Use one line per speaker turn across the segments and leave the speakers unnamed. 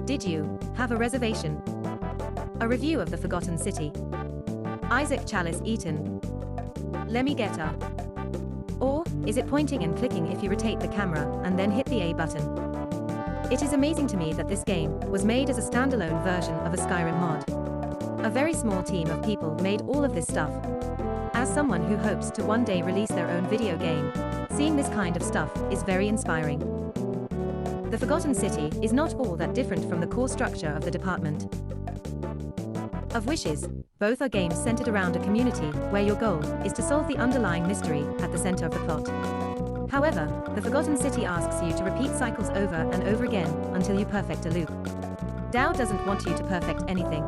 Did you have a reservation? A review of The Forgotten City. Isaac Chalice Eaton. Lemmy Getter. Or is it pointing and clicking if you rotate the camera and then hit the A button? It is amazing to me that this game was made as a standalone version of a Skyrim mod. A very small team of people made all of this stuff. As someone who hopes to one day release their own video game, seeing this kind of stuff is very inspiring. The Forgotten City is not all that different from the core structure of the Department of Wishes. Both are games centered around a community where your goal is to solve the underlying mystery at the center of the plot. However, the Forgotten City asks you to repeat cycles over and over again until you perfect a loop. DAO doesn't want you to perfect anything.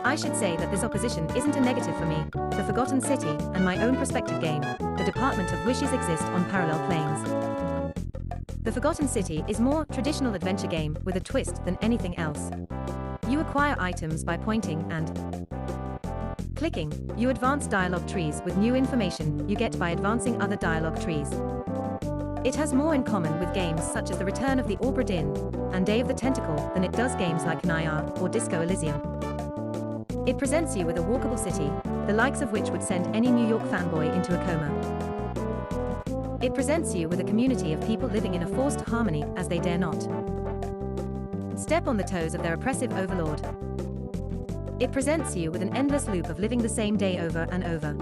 I should say that this opposition isn't a negative for me. The Forgotten City and my own prospective game, The Department of Wishes, exist on parallel planes. The Forgotten City is more traditional adventure game with a twist than anything else. You acquire items by pointing and clicking. You advance dialogue trees with new information you get by advancing other dialogue trees. It has more in common with games such as The Return of the Obra Dinn and Day of the Tentacle than it does games like Nayar or Disco Elysium. It presents you with a walkable city, the likes of which would send any New York fanboy into a coma. It presents you with a community of people living in a forced harmony as they dare not step on the toes of their oppressive overlord. It presents you with an endless loop of living the same day over and over.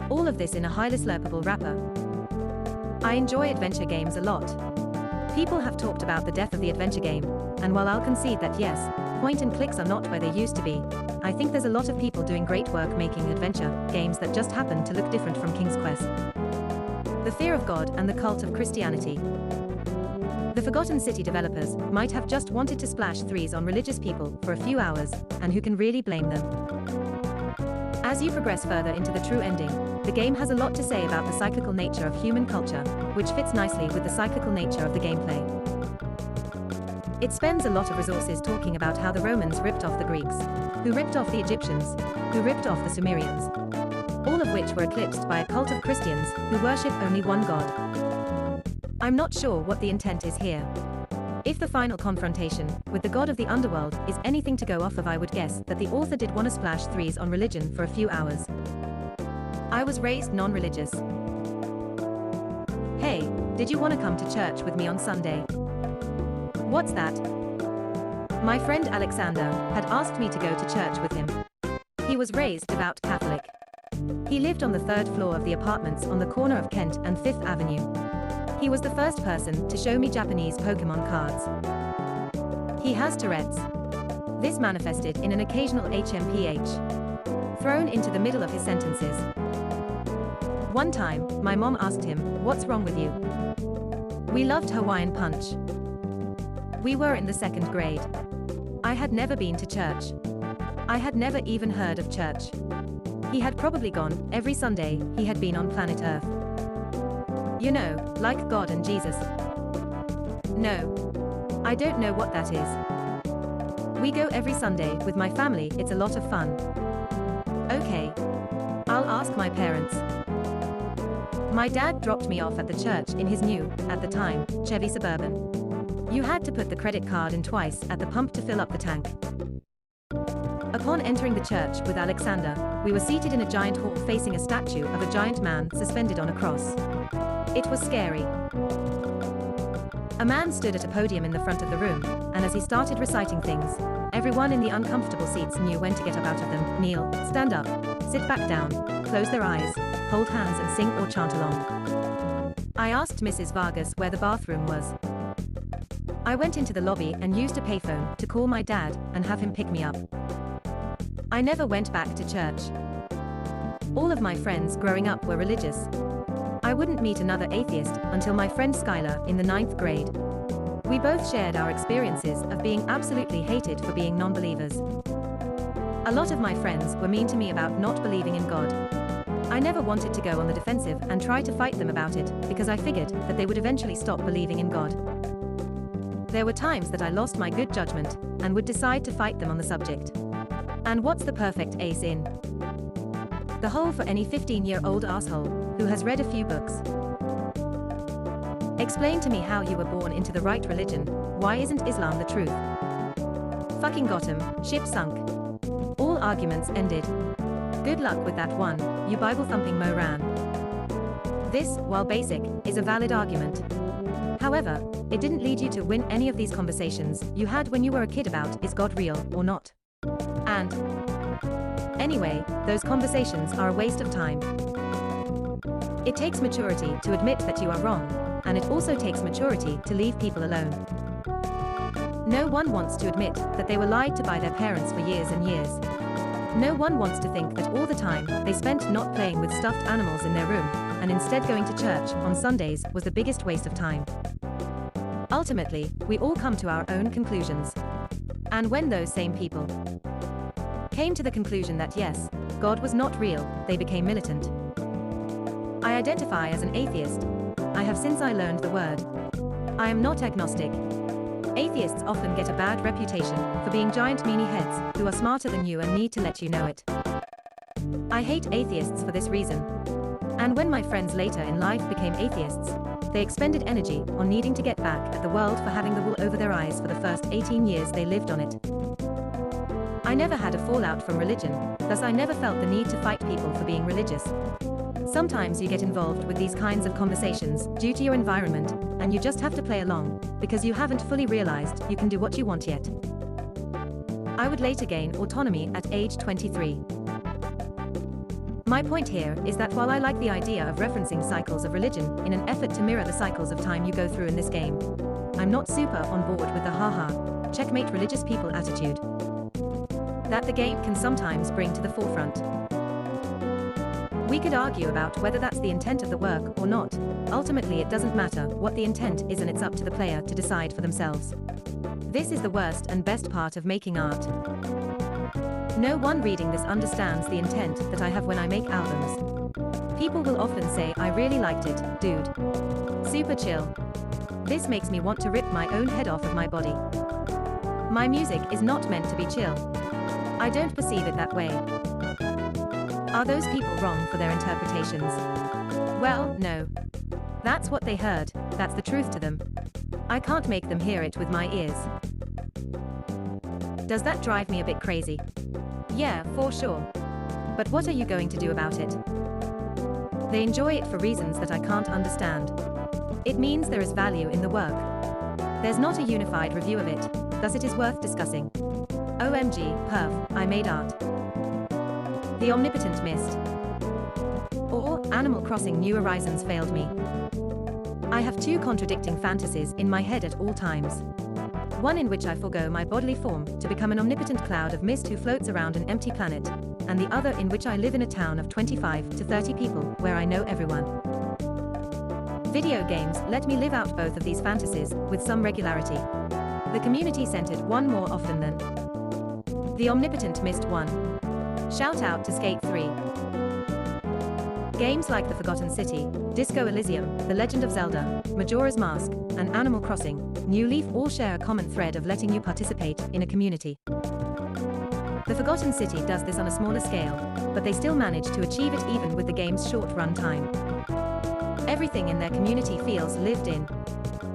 All of this in a highly slurpable wrapper. I enjoy adventure games a lot. People have talked about the death of the adventure game, and while I'll concede that yes, point and clicks are not where they used to be, I think there's a lot of people doing great work making adventure games that just happen to look different from King's Quest. The Fear of God and the Cult of Christianity. The Forgotten City developers might have just wanted to splash threes on religious people for a few hours, and who can really blame them? As you progress further into the true ending, the game has a lot to say about the cyclical nature of human culture, which fits nicely with the cyclical nature of the gameplay. It spends a lot of resources talking about how the Romans ripped off the Greeks, who ripped off the Egyptians, who ripped off the Sumerians, all of which were eclipsed by a cult of Christians who worship only one God. I'm not sure what the intent is here. If the final confrontation with the god of the underworld is anything to go off of, I would guess that the author did want to splash threes on religion for a few hours. I was raised non-religious. Hey, did you want to come to church with me on Sunday? What's that? My friend Alexander had asked me to go to church with him. He was raised devout Catholic. He lived on the third floor of the apartments on the corner of Kent and Fifth Avenue. He was the first person to show me Japanese Pokemon cards. He has Tourette's. This manifested in an occasional HMPH thrown into the middle of his sentences. One time, my mom asked him, "What's wrong with you?" We loved Hawaiian Punch. We were in the 2nd grade. I had never been to church. I had never even heard of church. He had probably gone every Sunday he had been on planet Earth. You know, like God and Jesus. No. I don't know what that is. We go every Sunday with my family, it's a lot of fun. Okay. I'll ask my parents. My dad dropped me off at the church in his new, at the time, Chevy Suburban. You had to put the credit card in twice at the pump to fill up the tank. Upon entering the church with Alexander, we were seated in a giant hall facing a statue of a giant man suspended on a cross. It was scary. A man stood at a podium in the front of the room, and as he started reciting things, everyone in the uncomfortable seats knew when to get up out of them, kneel, stand up, sit back down, close their eyes, hold hands and sing or chant along. I asked Mrs. Vargas where the bathroom was. I went into the lobby and used a payphone to call my dad and have him pick me up. I never went back to church. All of my friends growing up were religious. I wouldn't meet another atheist until my friend Skylar in the 9th grade. We both shared our experiences of being absolutely hated for being non-believers. A lot of my friends were mean to me about not believing in God. I never wanted to go on the defensive and try to fight them about it because I figured that they would eventually stop believing in God. There were times that I lost my good judgment and would decide to fight them on the subject. And what's the perfect ace in the hole for any 15-year-old asshole who has read a few books? Explain to me how you were born into the right religion. Why isn't Islam the truth? Fucking got him, ship sunk. All arguments ended. Good luck with that one, you Bible-thumping Moran. This, while basic, is a valid argument. However, it didn't lead you to win any of these conversations you had when you were a kid about is God real or not. And anyway, those conversations are a waste of time. It takes maturity to admit that you are wrong, and it also takes maturity to leave people alone. No one wants to admit that they were lied to by their parents for years and years. No one wants to think that all the time they spent not playing with stuffed animals in their room, and instead going to church on Sundays was the biggest waste of time. Ultimately, we all come to our own conclusions. And when those same people came to the conclusion that yes, God was not real, they became militant. I identify as an atheist. I have since I learned the word. I am not agnostic. Atheists often get a bad reputation for being giant meanie heads who are smarter than you and need to let you know it. I hate atheists for this reason. And when my friends later in life became atheists, they expended energy on needing to get back at the world for having the wool over their eyes for the first 18 years they lived on it. I never had a fallout from religion, thus I never felt the need to fight people for being religious. Sometimes you get involved with these kinds of conversations due to your environment, and you just have to play along, because you haven't fully realized you can do what you want yet. I would later gain autonomy at age 23. My point here is that while I like the idea of referencing cycles of religion in an effort to mirror the cycles of time you go through in this game, I'm not super on board with the haha, checkmate religious people attitude that the game can sometimes bring to the forefront. We could argue about whether that's the intent of the work or not. Ultimately, it doesn't matter what the intent is, and it's up to the player to decide for themselves. This is the worst and best part of making art. No one reading this understands the intent that I have when I make albums. People will often say, I really liked it, dude. Super chill. This makes me want to rip my own head off of my body. My music is not meant to be chill. I don't perceive it that way. Are those people wrong for their interpretations? Well, no. That's what they heard, that's the truth to them. I can't make them hear it with my ears. Does that drive me a bit crazy? Yeah, for sure. But what are you going to do about it? They enjoy it for reasons that I can't understand. It means there is value in the work. There's not a unified review of it, thus it is worth discussing. OMG, perf, I made art. The Omnipotent missed. Or, Animal Crossing New Horizons failed me. I have two contradicting fantasies in my head at all times. One in which I forego my bodily form to become an omnipotent cloud of mist who floats around an empty planet, and the other in which I live in a town of 25 to 30 people where I know everyone. Video games let me live out both of these fantasies with some regularity. The community-centered one more often than the omnipotent missed one. Shout out to Skate 3. Games like The Forgotten City, Disco Elysium, The Legend of Zelda, Majora's Mask, and Animal Crossing, New Leaf all share a common thread of letting you participate in a community. The Forgotten City does this on a smaller scale, but they still manage to achieve it even with the game's short run time. Everything in their community feels lived in.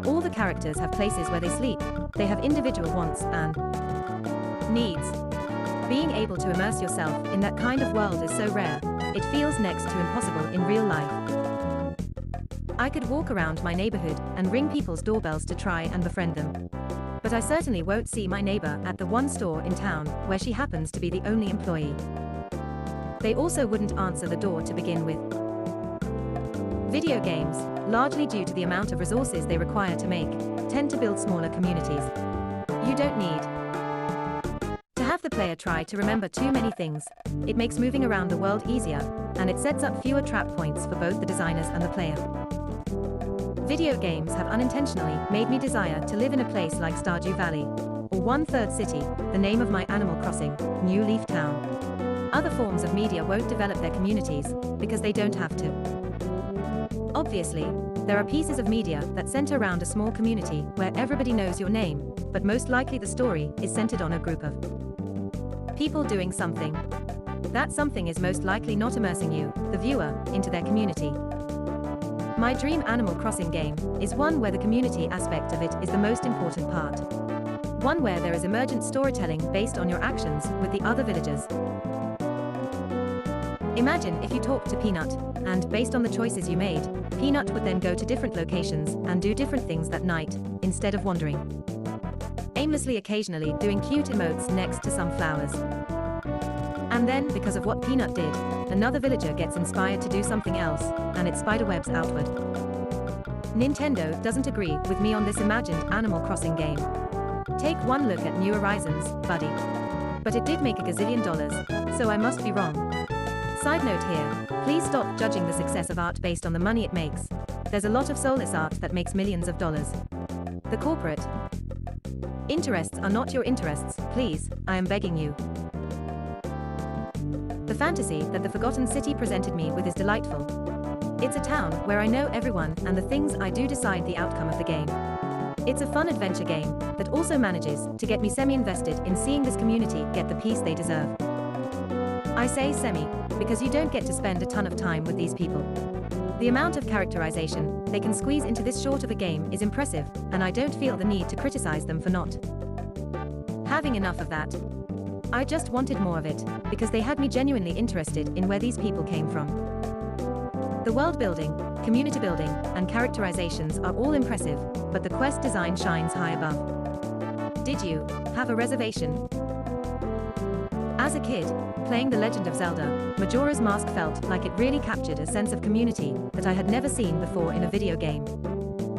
All the characters have places where they sleep, they have individual wants and needs. Being able to immerse yourself in that kind of world is so rare, it feels next to impossible in real life. I could walk around my neighborhood and ring people's doorbells to try and befriend them. But I certainly won't see my neighbor at the one store in town where she happens to be the only employee. They also wouldn't answer the door to begin with. Video games, largely due to the amount of resources they require to make, tend to build smaller communities. You don't need have the player try to remember too many things. It makes moving around the world easier, and it sets up fewer trap points for both the designers and the player. Video games have unintentionally made me desire to live in a place like Stardew Valley, or One Third City, the name of my Animal Crossing, New Leaf Town. Other forms of media won't develop their communities, because they don't have to. Obviously, there are pieces of media that center around a small community where everybody knows your name, but most likely the story is centered on a group of people doing something. That something is most likely not immersing you, the viewer, into their community. My dream Animal Crossing game is one where the community aspect of it is the most important part. One where there is emergent storytelling based on your actions with the other villagers. Imagine if you talked to Peanut, and based on the choices you made, Peanut would then go to different locations and do different things that night, instead of wandering aimlessly, occasionally doing cute emotes next to some flowers. And then, because of what Peanut did, another villager gets inspired to do something else, and it spiderwebs outward. Nintendo doesn't agree with me on this imagined Animal Crossing game. Take one look at New Horizons, buddy. But it did make $1 gazillion, so I must be wrong. Side note here, please stop judging the success of art based on the money it makes. There's a lot of soulless art that makes millions of dollars. The corporate interests are not your interests, please, I am begging you. The fantasy that the Forgotten City presented me with is delightful. It's a town where I know everyone and the things I do decide the outcome of the game. It's a fun adventure game that also manages to get me semi-invested in seeing this community get the peace they deserve. I say semi, because you don't get to spend a ton of time with these people. The amount of characterization they can squeeze into this short of a game is impressive, and I don't feel the need to criticize them for not having enough of that. I just wanted more of it, because they had me genuinely interested in where these people came from. The world building, community building, and characterizations are all impressive, but the quest design shines high above. Did you have a reservation? As a kid, playing The Legend of Zelda, Majora's Mask felt like it really captured a sense of community that I had never seen before in a video game.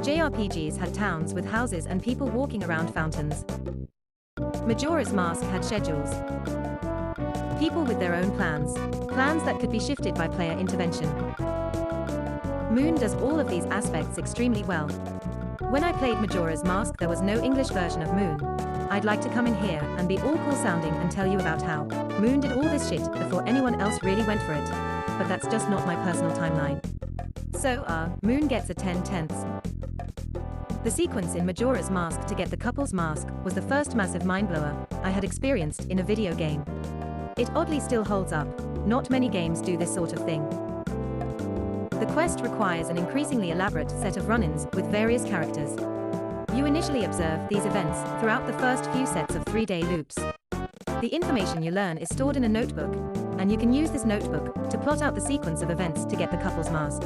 JRPGs had towns with houses and people walking around fountains. Majora's Mask had schedules. People with their own plans that could be shifted by player intervention. Moon does all of these aspects extremely well. When I played Majora's Mask, there was no English version of Moon. I'd like to come in here and be all cool sounding and tell you about how Moon did all this shit before anyone else really went for it. But that's just not my personal timeline. So, Moon gets a 10/10. The sequence in Majora's Mask to get the couple's mask was the first massive mindblower I had experienced in a video game. It oddly still holds up. Not many games do this sort of thing. The quest requires an increasingly elaborate set of run-ins with various characters. You initially observe these events throughout the first few sets of 3-day loops. The information you learn is stored in a notebook, and you can use this notebook to plot out the sequence of events to get the couple's mask.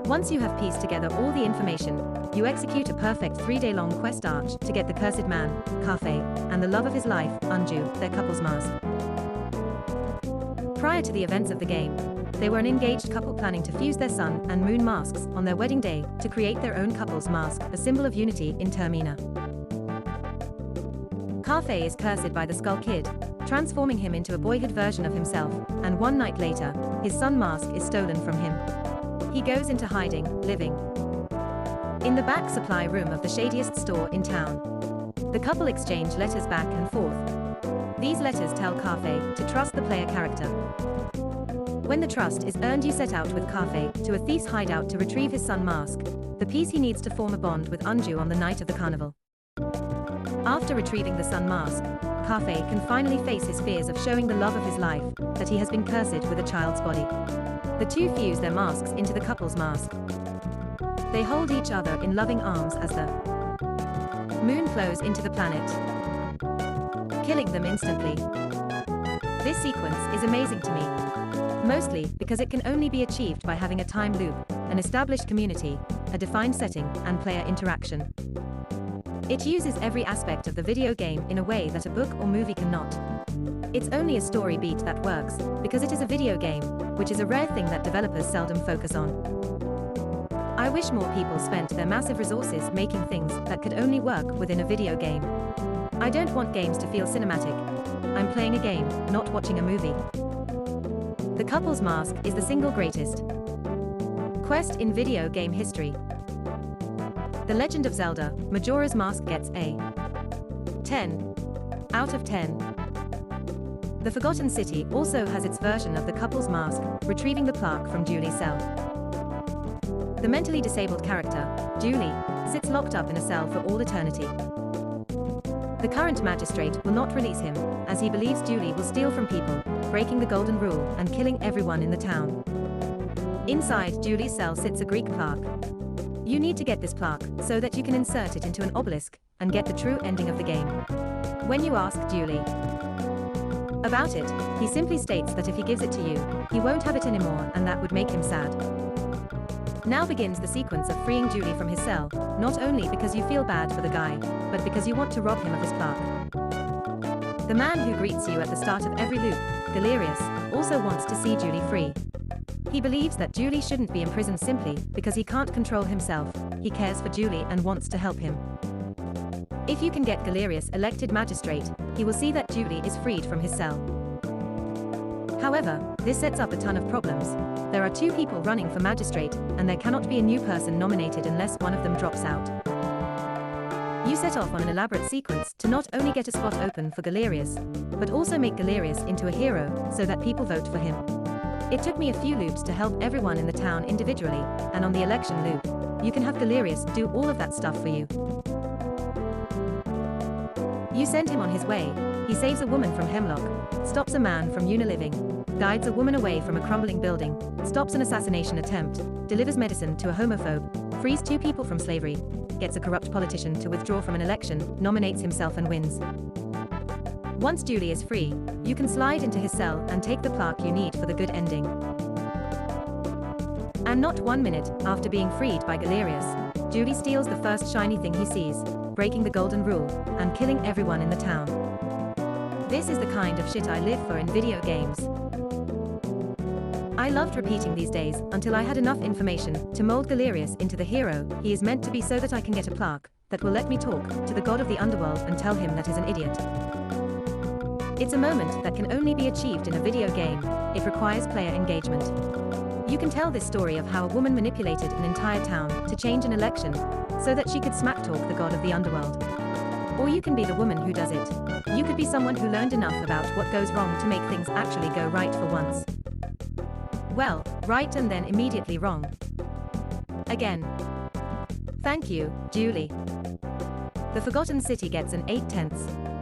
Once you have pieced together all the information, you execute a perfect 3-day-long quest arch to get the cursed man, Kafei, and the love of his life, Anju, their couple's mask. Prior to the events of the game, they were an engaged couple planning to fuse their sun and moon masks on their wedding day to create their own couple's mask, a symbol of unity in Termina. Kafei is cursed by the Skull Kid, transforming him into a boyhood version of himself, and one night later, his sun mask is stolen from him. He goes into hiding, living in the back supply room of the shadiest store in town. The couple exchange letters back and forth. These letters tell Kafei to trust the player character. When the trust is earned, you set out with Kafei to a thief's hideout to retrieve his sun mask, the piece he needs to form a bond with Anju on the night of the carnival. After retrieving the sun mask, Kafei can finally face his fears of showing the love of his life that he has been cursed with a child's body. The two fuse their masks into the couple's mask. They hold each other in loving arms as the moon flows into the planet, killing them instantly. This sequence is amazing to me, mostly because it can only be achieved by having a time loop, an established community, a defined setting, and player interaction. It uses every aspect of the video game in a way that a book or movie cannot. It's only a story beat that works, because it is a video game, which is a rare thing that developers seldom focus on. I wish more people spent their massive resources making things that could only work within a video game. I don't want games to feel cinematic. I'm playing a game, not watching a movie. The couple's mask is the single greatest quest in video game history. The Legend of Zelda, Majora's Mask gets a 10 out of 10. The Forgotten City also has its version of the couple's mask, retrieving the plaque from Julie's cell. The mentally disabled character, Julie, sits locked up in a cell for all eternity. The current magistrate will not release him, as he believes Julie will steal from people, breaking the golden rule and killing everyone in the town. Inside Julie's cell sits a Greek plaque. You need to get this plaque so that you can insert it into an obelisk and get the true ending of the game. When you ask Julie about it, he simply states that if he gives it to you, he won't have it anymore, and that would make him sad. Now begins the sequence of freeing Julie from his cell, not only because you feel bad for the guy, but because you want to rob him of his plaque. The man who greets you at the start of every loop, Galerius, also wants to see Julie free. He believes that Julie shouldn't be imprisoned simply because he can't control himself. He cares for Julie and wants to help him. If you can get Galerius elected magistrate, he will see that Julie is freed from his cell. However, this sets up a ton of problems. There are 2 people running for magistrate, and there cannot be a new person nominated unless one of them drops out. You set off on an elaborate sequence to not only get a spot open for Galerius, but also make Galerius into a hero so that people vote for him. It took me a few loops to help everyone in the town individually, and on the election loop, you can have Galerius do all of that stuff for you. You send him on his way. He saves a woman from Hemlock, stops a man from Uniliving, guides a woman away from a crumbling building, stops an assassination attempt, delivers medicine to a homophobe, frees 2 people from slavery, gets a corrupt politician to withdraw from an election, nominates himself and wins. Once Julie is free, you can slide into his cell and take the plaque you need for the good ending. And not 1 minute after being freed by Galerius, Julie steals the first shiny thing he sees, breaking the golden rule, and killing everyone in the town. This is the kind of shit I live for in video games. I loved repeating these days until I had enough information to mold Galerius into the hero he is meant to be so that I can get a plaque that will let me talk to the god of the underworld and tell him that he's an idiot. It's a moment that can only be achieved in a video game. It requires player engagement. You can tell this story of how a woman manipulated an entire town to change an election so that she could smack talk the god of the underworld. Or you can be the woman who does it. You could be someone who learned enough about what goes wrong to make things actually go right for once. Well, right and then immediately wrong. Again. Thank you, Julie. The Forgotten City gets an 8/10.